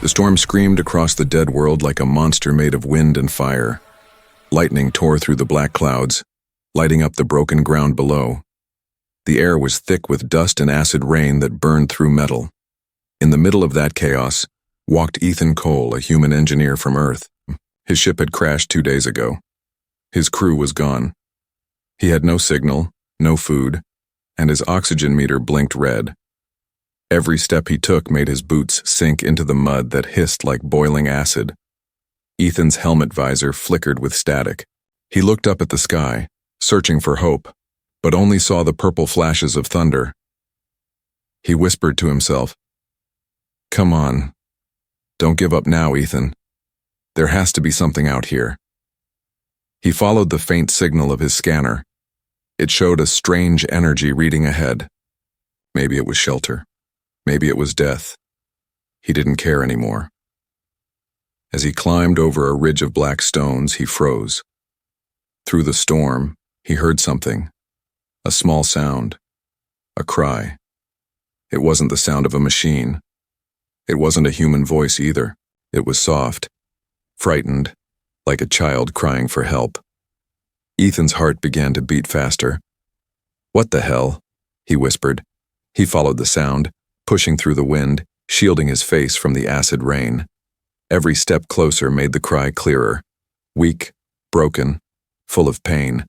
The storm screamed across the dead world like a monster made of wind and fire. Lightning tore through the black clouds, lighting up the broken ground below. The air was thick with dust and acid rain that burned through metal. In the middle of that chaos walked Ethan Cole, a human engineer from Earth. His ship had crashed 2 days ago. His crew was gone. He had no signal, no food, and his oxygen meter blinked red. Every step he took made his boots sink into the mud that hissed like boiling acid. Ethan's helmet visor flickered with static. He looked up at the sky, searching for hope, but only saw the purple flashes of thunder. He whispered to himself, "Come on. Don't give up now, Ethan. There has to be something out here." He followed the faint signal of his scanner. It showed a strange energy reading ahead. Maybe it was shelter. Maybe it was death. He didn't care anymore. As he climbed over a ridge of black stones, he froze. Through the storm, he heard something. A small sound. A cry. It wasn't the sound of a machine. It wasn't a human voice either. It was soft, frightened, like a child crying for help. Ethan's heart began to beat faster. "What the hell?" he whispered. He followed the sound, pushing through the wind, shielding his face from the acid rain. Every step closer made the cry clearer, weak, broken, full of pain.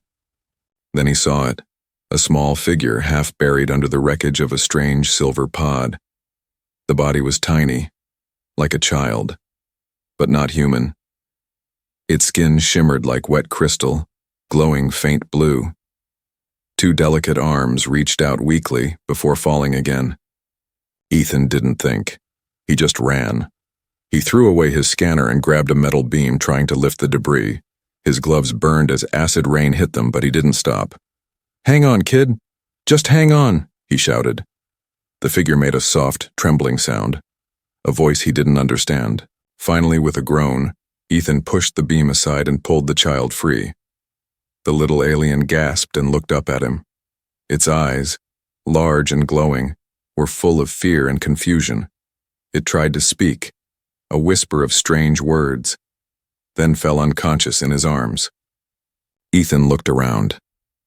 Then he saw it, a small figure half buried under the wreckage of a strange silver pod. The body was tiny, like a child, but not human. Its skin shimmered like wet crystal, glowing faint blue. Two delicate arms reached out weakly before falling again. Ethan didn't think. He just ran. He threw away his scanner and grabbed a metal beam, trying to lift the debris. His gloves burned as acid rain hit them, but he didn't stop. "Hang on, kid. Just hang on," he shouted. The figure made a soft, trembling sound, a voice he didn't understand. Finally, with a groan, Ethan pushed the beam aside and pulled the child free. The little alien gasped and looked up at him. Its eyes, large and glowing, were full of fear and confusion. It tried to speak, a whisper of strange words, then fell unconscious in his arms. Ethan looked around.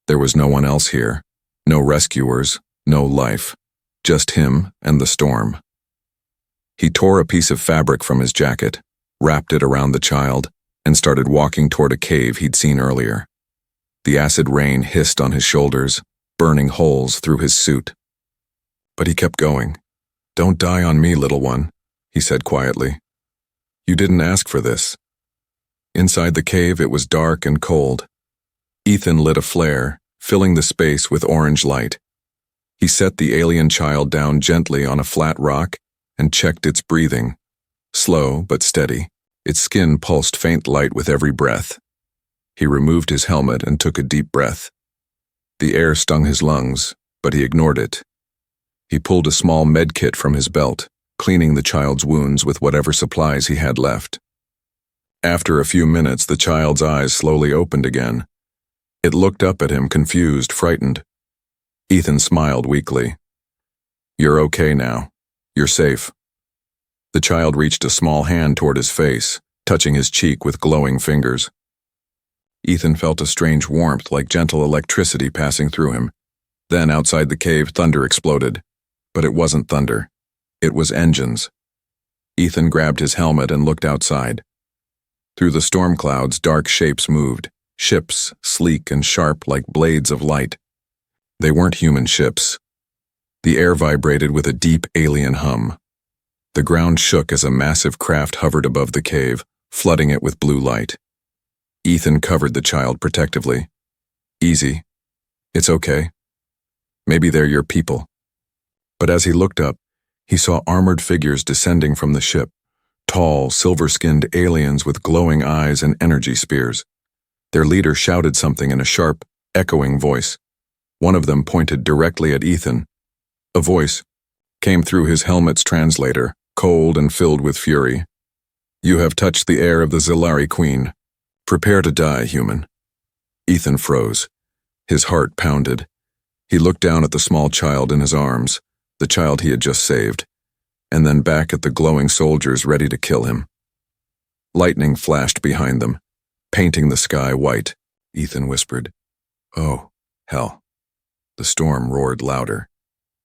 There was no one else here, no rescuers, no life, just him and the storm. He tore a piece of fabric from his jacket, wrapped it around the child, and started walking toward a cave he'd seen earlier. The acid rain hissed on his shoulders, burning holes through his suit. But he kept going. "Don't die on me, little one," he said quietly. "You didn't ask for this." Inside the cave, it was dark and cold. Ethan lit a flare, filling the space with orange light. He set the alien child down gently on a flat rock and checked its breathing. Slow but steady, its skin pulsed faint light with every breath. He removed his helmet and took a deep breath. The air stung his lungs, but he ignored it. He pulled a small med kit from his belt, cleaning the child's wounds with whatever supplies he had left. After a few minutes, the child's eyes slowly opened again. It looked up at him, confused, frightened. Ethan smiled weakly. "You're okay now. You're safe." The child reached a small hand toward his face, touching his cheek with glowing fingers. Ethan felt a strange warmth, like gentle electricity passing through him. Then, outside the cave, thunder exploded. But it wasn't thunder. It was engines. Ethan grabbed his helmet and looked outside. Through the storm clouds, dark shapes moved, ships, sleek and sharp like blades of light. They weren't human ships. The air vibrated with a deep alien hum. The ground shook as a massive craft hovered above the cave, flooding it with blue light. Ethan covered the child protectively. "Easy. It's okay. Maybe they're your people." But as he looked up, he saw armored figures descending from the ship, tall, silver-skinned aliens with glowing eyes and energy spears. Their leader shouted something in a sharp, echoing voice. One of them pointed directly at Ethan. A voice came through his helmet's translator, cold and filled with fury. "You have touched the air of the Zilari Queen. Prepare to die, human." Ethan froze. His heart pounded. He looked down at the small child in his arms, the child he had just saved, and then back at the glowing soldiers ready to kill him. Lightning flashed behind them, painting the sky white. Ethan whispered, "Oh, hell." The storm roared louder.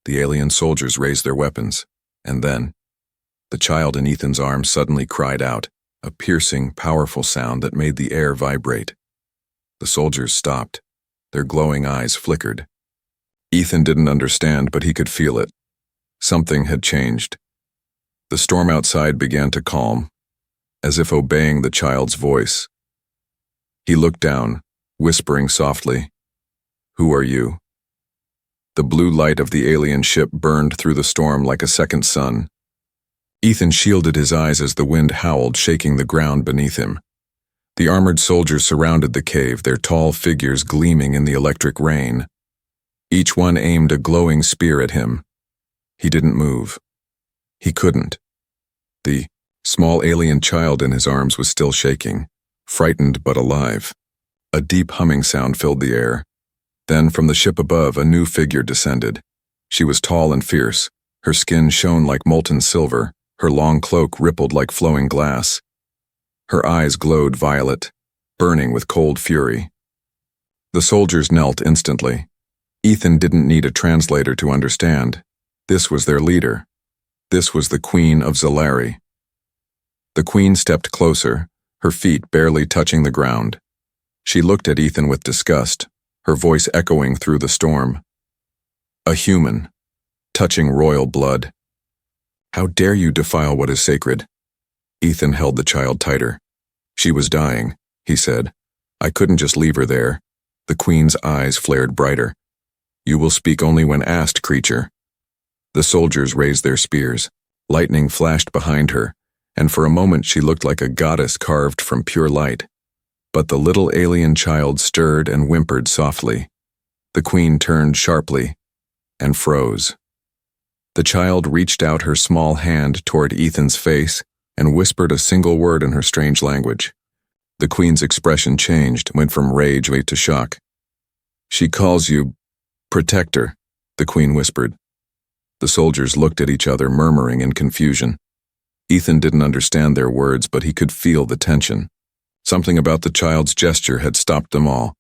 The alien soldiers raised their weapons, and then, the child in Ethan's arms suddenly cried out, a piercing, powerful sound that made the air vibrate. The soldiers stopped. Their glowing eyes flickered. Ethan didn't understand, but he could feel it. Something had changed. The storm outside began to calm, as if obeying the child's voice. He looked down, whispering softly, "Who are you?" The blue light of the alien ship burned through the storm like a second sun. Ethan shielded his eyes as the wind howled, shaking the ground beneath him. The armored soldiers surrounded the cave, their tall figures gleaming in the electric rain. Each one aimed a glowing spear at him. He didn't move. He couldn't. The small alien child in his arms was still shaking, frightened but alive. A deep humming sound filled the air. Then, from the ship above, a new figure descended. She was tall and fierce. Her skin shone like molten silver. Her long cloak rippled like flowing glass. Her eyes glowed violet, burning with cold fury. The soldiers knelt instantly. Ethan didn't need a translator to understand. This was their leader. This was the Queen of Zalari. The Queen stepped closer, her feet barely touching the ground. She looked at Ethan with disgust, her voice echoing through the storm. "A human, touching royal blood. How dare you defile what is sacred?" Ethan held the child tighter. "She was dying," he said. "I couldn't just leave her there." The Queen's eyes flared brighter. "You will speak only when asked, creature." The soldiers raised their spears. Lightning flashed behind her, and for a moment she looked like a goddess carved from pure light. But the little alien child stirred and whimpered softly. The Queen turned sharply and froze. The child reached out her small hand toward Ethan's face and whispered a single word in her strange language. The Queen's expression changed, went from rage to shock. "She calls you protector," the Queen whispered. The soldiers looked at each other, murmuring in confusion. Ethan didn't understand their words, but he could feel the tension. Something about the child's gesture had stopped them all.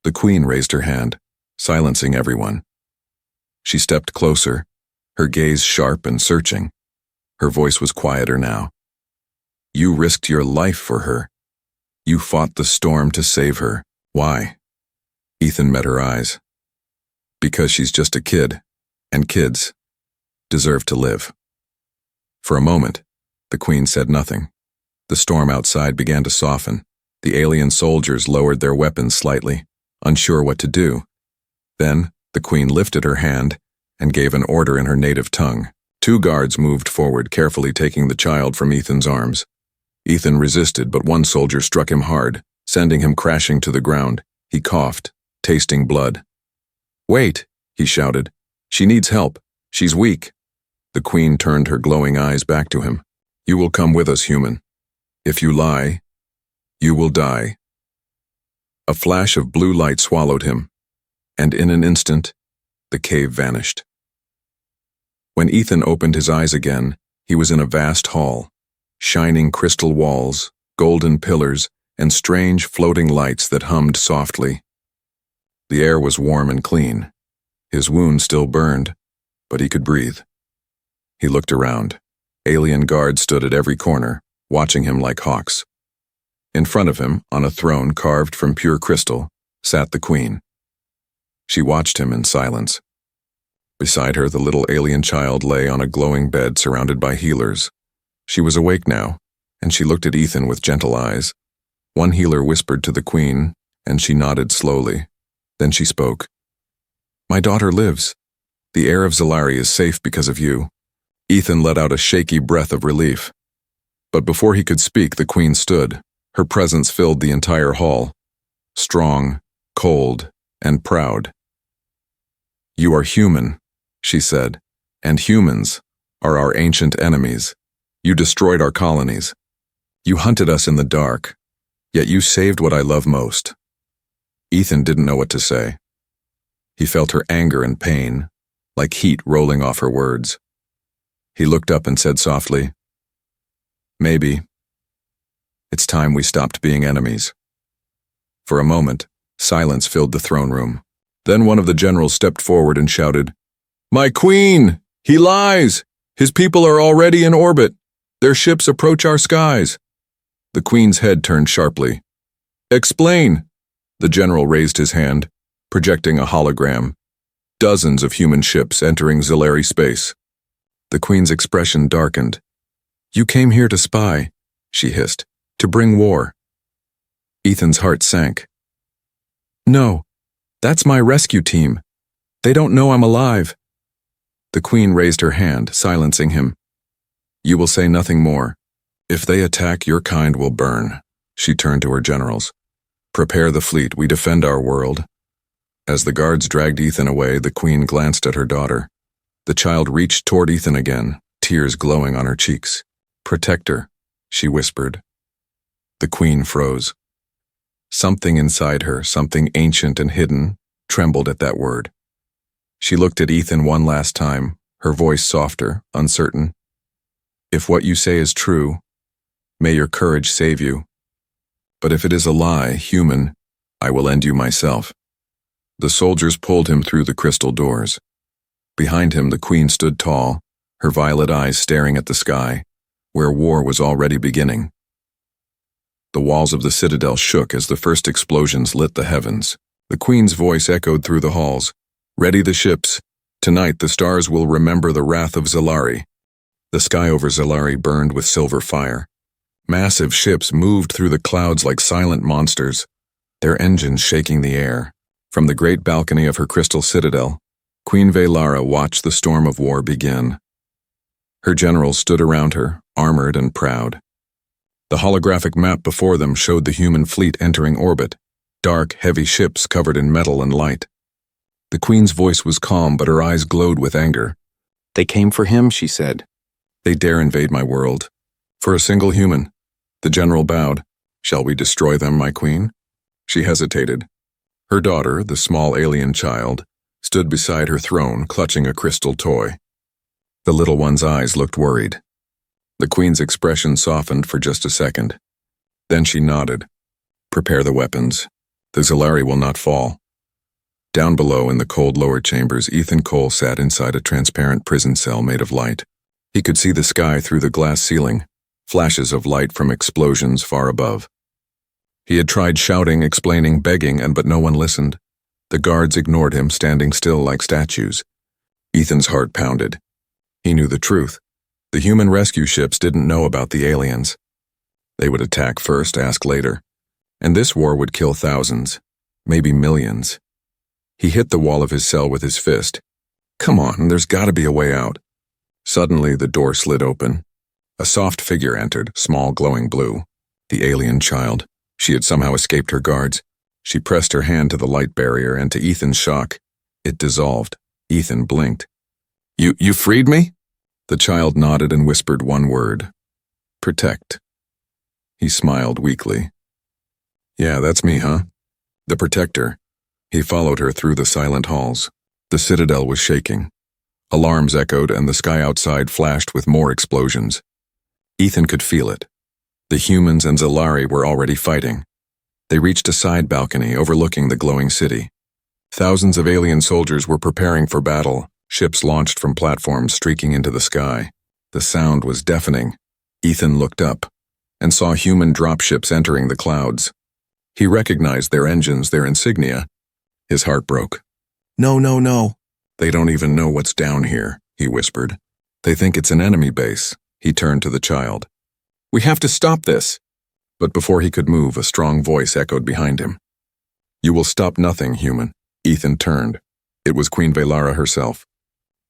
The Queen raised her hand, silencing everyone. She stepped closer, her gaze sharp and searching. Her voice was quieter now. "You risked your life for her. You fought the storm to save her. Why?" Ethan met her eyes. "Because she's just a kid, and kids deserve to live." For a moment, the Queen said nothing. The storm outside began to soften. The alien soldiers lowered their weapons slightly, unsure what to do. Then, the Queen lifted her hand and gave an order in her native tongue. 2 guards moved forward, carefully taking the child from Ethan's arms. Ethan resisted, but one soldier struck him hard, sending him crashing to the ground. He coughed, tasting blood. "Wait," he shouted. "She needs help. She's weak." The Queen turned her glowing eyes back to him. "You will come with us, human. If you lie, you will die." A flash of blue light swallowed him, and in an instant, the cave vanished. When Ethan opened his eyes again, he was in a vast hall. Shining crystal walls, golden pillars, and strange floating lights that hummed softly. The air was warm and clean. His wound still burned, but he could breathe. He looked around. Alien guards stood at every corner, watching him like hawks. In front of him, on a throne carved from pure crystal, sat the Queen. She watched him in silence. Beside her, the little alien child lay on a glowing bed surrounded by healers. She was awake now, and she looked at Ethan with gentle eyes. One healer whispered to the Queen, and she nodded slowly. Then she spoke. "My daughter lives. The air of Zalari is safe because of you." Ethan let out a shaky breath of relief. But before he could speak, the Queen stood. Her presence filled the entire hall. Strong, cold, and proud. "You are human," she said, "and humans are our ancient enemies. You destroyed our colonies. You hunted us in the dark, yet you saved what I love most." Ethan didn't know what to say. He felt her anger and pain, like heat rolling off her words. He looked up and said softly, "Maybe. It's time we stopped being enemies." For a moment, silence filled the throne room. Then one of the generals stepped forward and shouted, "My queen! He lies! His people are already in orbit. Their ships approach our skies." The queen's head turned sharply. "Explain!" The general raised his hand, projecting a hologram. Dozens of human ships entering Zilari space. The queen's expression darkened. "You came here to spy," she hissed, "to bring war." Ethan's heart sank. "No, that's my rescue team. They don't know I'm alive." The queen raised her hand, silencing him. "You will say nothing more. If they attack, your kind will burn." She turned to her generals. "Prepare the fleet, we defend our world." As the guards dragged Ethan away, the queen glanced at her daughter. The child reached toward Ethan again, tears glowing on her cheeks. "Protect her," she whispered. The queen froze. Something inside her, something ancient and hidden, trembled at that word. She looked at Ethan one last time, her voice softer, uncertain. "If what you say is true, may your courage save you. But if it is a lie, human, I will end you myself." The soldiers pulled him through the crystal doors. Behind him, the queen stood tall, her violet eyes staring at the sky, where war was already beginning. The walls of the citadel shook as the first explosions lit the heavens. The queen's voice echoed through the halls. "Ready the ships. Tonight the stars will remember the wrath of Zilari." The sky over Zilari burned with silver fire. Massive ships moved through the clouds like silent monsters, their engines shaking the air. From the great balcony of her crystal citadel, Queen Velara watched the storm of war begin. Her generals stood around her, armored and proud. The holographic map before them showed the human fleet entering orbit, dark, heavy ships covered in metal and light. The queen's voice was calm, but her eyes glowed with anger. "They came for him," she said. "They dare invade my world. For a single human." The general bowed. "Shall we destroy them, my queen?" She hesitated. Her daughter, the small alien child, stood beside her throne, clutching a crystal toy. The little one's eyes looked worried. The queen's expression softened for just a second. Then she nodded. "Prepare the weapons. The Zilari will not fall." Down below in the cold lower chambers, Ethan Cole sat inside a transparent prison cell made of light. He could see the sky through the glass ceiling, flashes of light from explosions far above. He had tried shouting, explaining, begging, but no one listened. The guards ignored him, standing still like statues. Ethan's heart pounded. He knew the truth. The human rescue ships didn't know about the aliens. They would attack first, ask later. And this war would kill thousands, maybe millions. He hit the wall of his cell with his fist. "Come on, there's gotta be a way out." Suddenly, the door slid open. A soft figure entered, small, glowing blue. The alien child. She had somehow escaped her guards. She pressed her hand to the light barrier, and to Ethan's shock, it dissolved. Ethan blinked. You freed me?" The child nodded and whispered one word. "Protect." He smiled weakly. "Yeah, that's me, huh? The protector." He followed her through the silent halls. The citadel was shaking. Alarms echoed, and the sky outside flashed with more explosions. Ethan could feel it. The humans and Zilari were already fighting. They reached a side balcony overlooking the glowing city. Thousands of alien soldiers were preparing for battle, ships launched from platforms streaking into the sky. The sound was deafening. Ethan looked up and saw human dropships entering the clouds. He recognized their engines, their insignia. His heart broke. No. "They don't even know what's down here," he whispered. "They think it's an enemy base." He turned to the child. "We have to stop this." But before he could move, a strong voice echoed behind him. "You will stop nothing, human." Ethan turned. It was Queen Velara herself.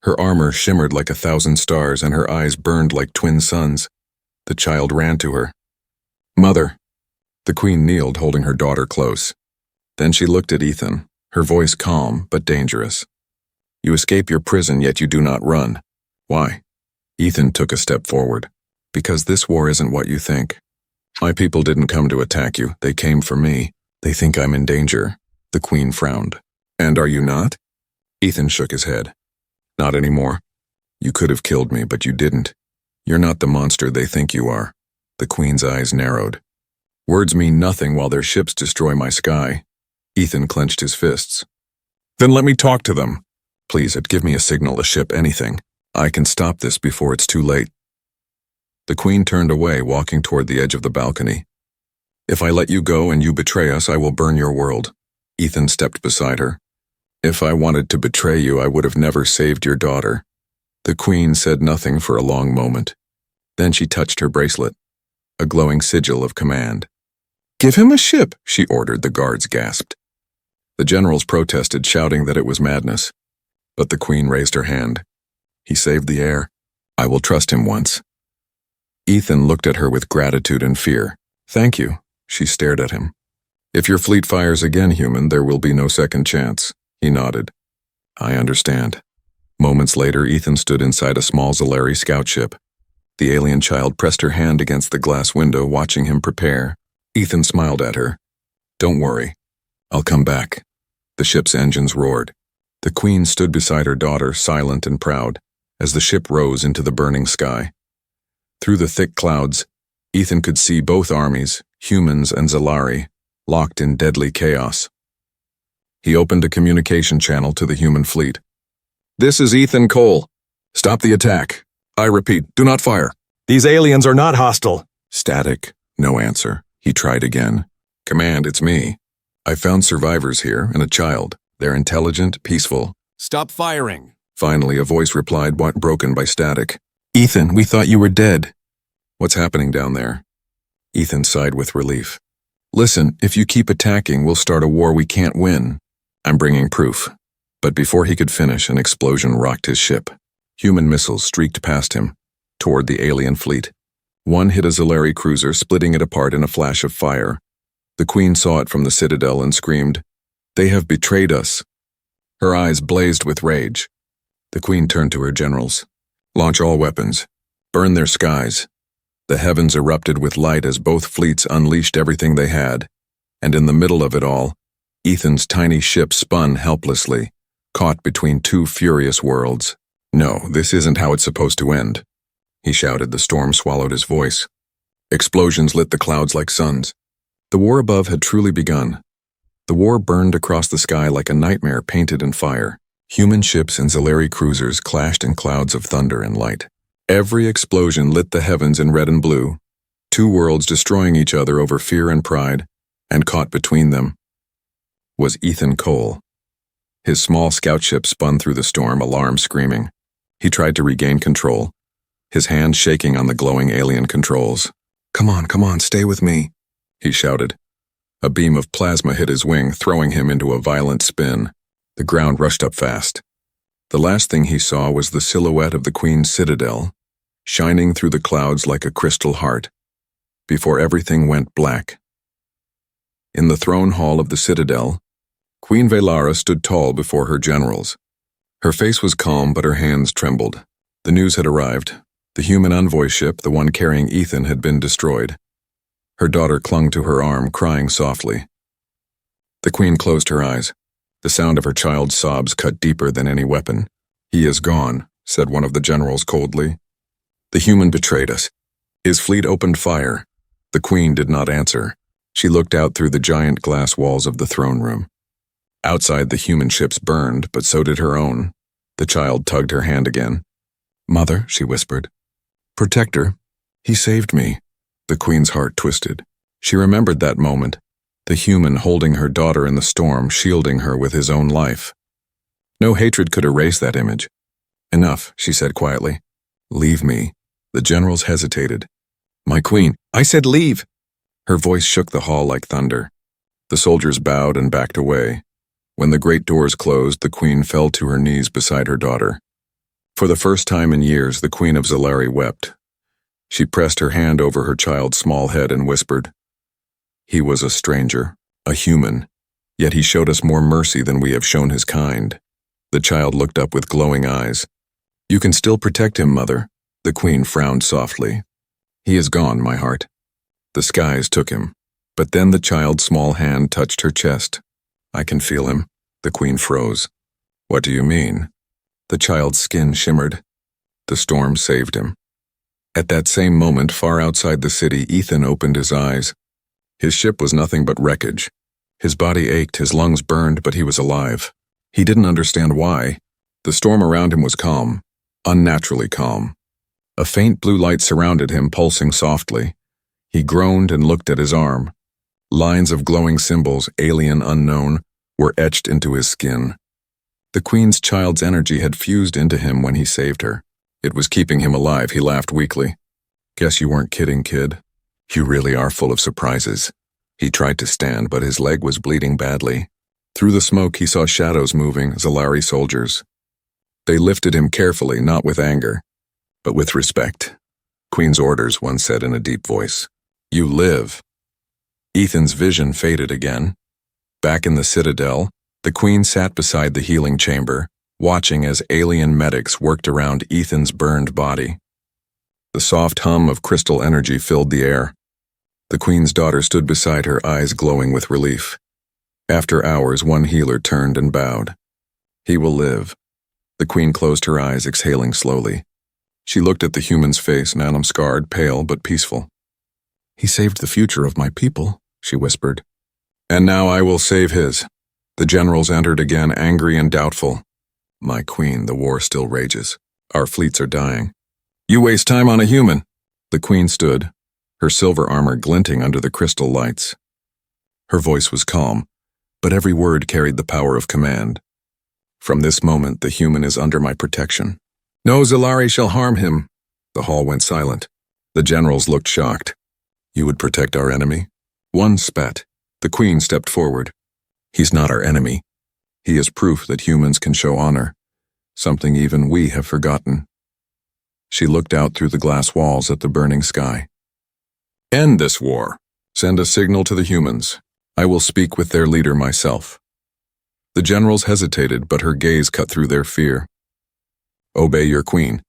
Her armor shimmered like 1,000 stars, and her eyes burned like twin suns. The child ran to her. "Mother." The queen kneeled, holding her daughter close. Then she looked at Ethan, her voice calm but dangerous. "You escape your prison, yet you do not run. Why?" Ethan took a step forward. "Because this war isn't what you think. My people didn't come to attack you. They came for me. They think I'm in danger." The queen frowned. "And are you not?" Ethan shook his head. "Not anymore. You could have killed me, but you didn't. You're not the monster they think you are. The Queen's eyes narrowed. Words mean nothing while their ships destroy my sky. Ethan clenched his fists. Then let me talk to them. Please, give me a signal, a ship, anything. I can stop this before it's too late. The Queen turned away, walking toward the edge of the balcony. If I let you go and you betray us, I will burn your world. Ethan stepped beside her. If I wanted to betray you, I would have never saved your daughter. The Queen said nothing for a long moment. Then she touched her bracelet, a glowing sigil of command. Give him a ship, she ordered. The guards gasped. The generals protested, shouting that it was madness. But the Queen raised her hand. He saved the air. I will trust him once. Ethan looked at her with gratitude and fear. Thank you, she stared at him. If your fleet fires again, human, there will be no second chance. He nodded. I understand. Moments later, Ethan stood inside a small Zalari scout ship. The alien child pressed her hand against the glass window, watching him prepare. Ethan smiled at her. Don't worry. I'll come back. The ship's engines roared. The Queen stood beside her daughter, silent and proud, as the ship rose into the burning sky. Through the thick clouds, Ethan could see both armies, humans and Zalari, locked in deadly chaos. He opened a communication channel to the human fleet. This is Ethan Cole. Stop the attack. I repeat, do not fire. These aliens are not hostile. Static. No answer. He tried again. Command, it's me. I found survivors here and a child. They're intelligent, peaceful. Stop firing. Finally, a voice replied, broken by static. Ethan, we thought you were dead. What's happening down there? Ethan sighed with relief. Listen, if you keep attacking, we'll start a war we can't win. I'm bringing proof. But before he could finish, an explosion rocked his ship. Human missiles streaked past him, toward the alien fleet. One hit a Zalari cruiser, splitting it apart in a flash of fire. The Queen saw it from the citadel and screamed, They have betrayed us. Her eyes blazed with rage. The Queen turned to her generals. Launch all weapons. Burn their skies. The heavens erupted with light as both fleets unleashed everything they had. And in the middle of it all, Ethan's tiny ship spun helplessly, caught between two furious worlds. No, this isn't how it's supposed to end. He shouted. The storm swallowed his voice. Explosions lit the clouds like suns. The war above had truly begun. The war burned across the sky like a nightmare painted in fire. Human ships and Zalari cruisers clashed in clouds of thunder and light. Every explosion lit the heavens in red and blue, two worlds destroying each other over fear and pride, and caught between them was Ethan Cole. His small scout ship spun through the storm, alarm screaming. He tried to regain control, his hands shaking on the glowing alien controls. Come on, stay with me, he shouted. A beam of plasma hit his wing, throwing him into a violent spin. The ground rushed up fast. The last thing he saw was the silhouette of the Queen's citadel, shining through the clouds like a crystal heart, before everything went black. In the throne hall of the citadel, Queen Velara stood tall before her generals. Her face was calm, but her hands trembled. The news had arrived. The human envoy ship, the one carrying Ethan, had been destroyed. Her daughter clung to her arm, crying softly. The Queen closed her eyes. The sound of her child's sobs cut deeper than any weapon. He is gone, said one of the generals coldly. The human betrayed us. His fleet opened fire. The Queen did not answer. She looked out through the giant glass walls of the throne room. Outside, the human ships burned, but so did her own. The child tugged her hand again. Mother, she whispered. Protect her. He saved me. The Queen's heart twisted. She remembered that moment. The human holding her daughter in the storm, shielding her with his own life. No hatred could erase that image. Enough, she said quietly. Leave me. The generals hesitated. My queen, I said leave. Her voice shook the hall like thunder. The soldiers bowed and backed away. When the great doors closed, the Queen fell to her knees beside her daughter. For the first time in years, the Queen of Zalari wept. She pressed her hand over her child's small head and whispered, He was a stranger, a human, yet he showed us more mercy than we have shown his kind. The child looked up with glowing eyes. You can still protect him, Mother. The Queen frowned softly. He is gone, my heart. The skies took him, but then the child's small hand touched her chest. I can feel him. The Queen froze. What do you mean? The child's skin shimmered. The storm saved him. At that same moment, far outside the city, Ethan opened his eyes. His ship was nothing but wreckage. His body ached, his lungs burned, but he was alive. He didn't understand why. The storm around him was calm, unnaturally calm. A faint blue light surrounded him, pulsing softly. He groaned and looked at his arm. Lines of glowing symbols, alien, unknown, were etched into his skin. The Queen's child's energy had fused into him when he saved her. It was keeping him alive. He laughed weakly. Guess you weren't kidding, kid. You really are full of surprises. He tried to stand, but his leg was bleeding badly. Through the smoke, he saw shadows moving, Zalari soldiers. They lifted him carefully, not with anger, but with respect. Queen's orders, one said in a deep voice. You live. Ethan's vision faded again. Back in the citadel, the Queen sat beside the healing chamber, watching as alien medics worked around Ethan's burned body. The soft hum of crystal energy filled the air. The Queen's daughter stood beside her, eyes glowing with relief. After hours, one healer turned and bowed. He will live. The Queen closed her eyes, exhaling slowly. She looked at the human's face, scarred, pale, but peaceful. He saved the future of my people, she whispered. And now I will save his. The generals entered again, angry and doubtful. My Queen, the war still rages. Our fleets are dying. You waste time on a human. The Queen stood, her silver armor glinting under the crystal lights. Her voice was calm, but every word carried the power of command. From this moment, the human is under my protection. No Zalari shall harm him. The hall went silent. The generals looked shocked. You would protect our enemy? One spat. The Queen stepped forward. He's not our enemy. He is proof that humans can show honor, something even we have forgotten. She looked out through the glass walls at the burning sky. End this war. Send a signal to the humans. I will speak with their leader myself. The generals hesitated, but her gaze cut through their fear. Obey your Queen.